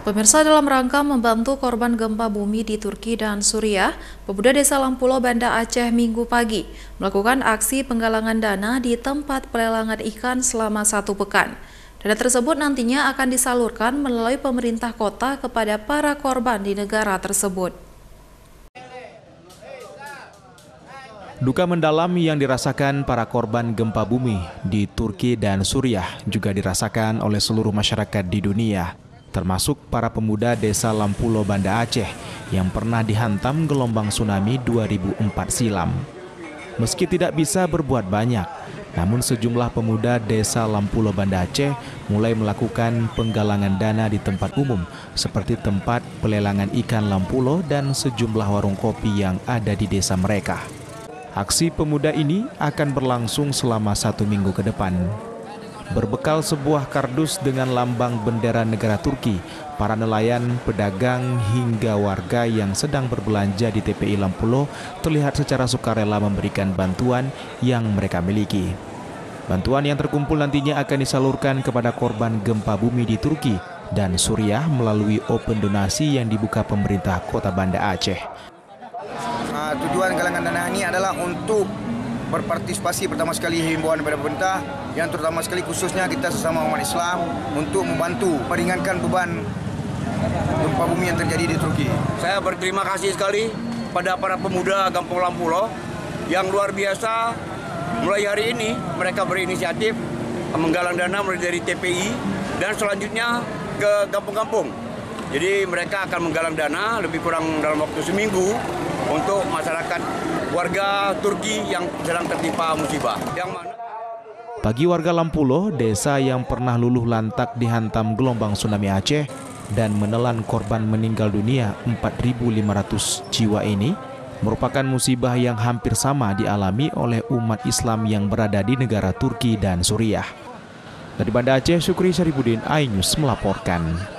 Pemirsa, dalam rangka membantu korban gempa bumi di Turki dan Suriah, pemuda Desa Lampulo, Banda Aceh Minggu pagi melakukan aksi penggalangan dana di tempat pelelangan ikan selama 1 pekan. Dana tersebut nantinya akan disalurkan melalui pemerintah kota kepada para korban di negara tersebut. Duka mendalam yang dirasakan para korban gempa bumi di Turki dan Suriah juga dirasakan oleh seluruh masyarakat di dunia, termasuk para pemuda Desa Lampulo, Banda Aceh yang pernah dihantam gelombang tsunami 2004 silam. Meski tidak bisa berbuat banyak, namun sejumlah pemuda Desa Lampulo, Banda Aceh mulai melakukan penggalangan dana di tempat umum seperti tempat pelelangan ikan Lampulo dan sejumlah warung kopi yang ada di desa mereka. Aksi pemuda ini akan berlangsung selama 1 minggu ke depan. Berbekal sebuah kardus dengan lambang bendera negara Turki, para nelayan, pedagang, hingga warga yang sedang berbelanja di TPI Lampulo terlihat secara sukarela memberikan bantuan yang mereka miliki. Bantuan yang terkumpul nantinya akan disalurkan kepada korban gempa bumi di Turki dan Suriah melalui open donasi yang dibuka pemerintah Kota Banda Aceh. Tujuan galangan dana ini adalah untuk berpartisipasi pertama sekali himbauan daripada pemerintah yang terutama sekali khususnya kita sesama umat Islam untuk membantu meringankan beban gempa bumi yang terjadi di Turki. Saya berterima kasih sekali pada para pemuda Kampung Lampulo yang luar biasa. Mulai hari ini mereka berinisiatif menggalang dana mulai dari TPI dan selanjutnya ke kampung-kampung. Jadi mereka akan menggalang dana lebih kurang dalam waktu seminggu untuk masyarakat warga Turki yang sedang tertimpa musibah. Bagi warga Lampulo, desa yang pernah luluh lantak dihantam gelombang tsunami Aceh dan menelan korban meninggal dunia 4.500 jiwa ini, merupakan musibah yang hampir sama dialami oleh umat Islam yang berada di negara Turki dan Suriah. Dari Banda Aceh, Syukri Syarifudin, iNews melaporkan.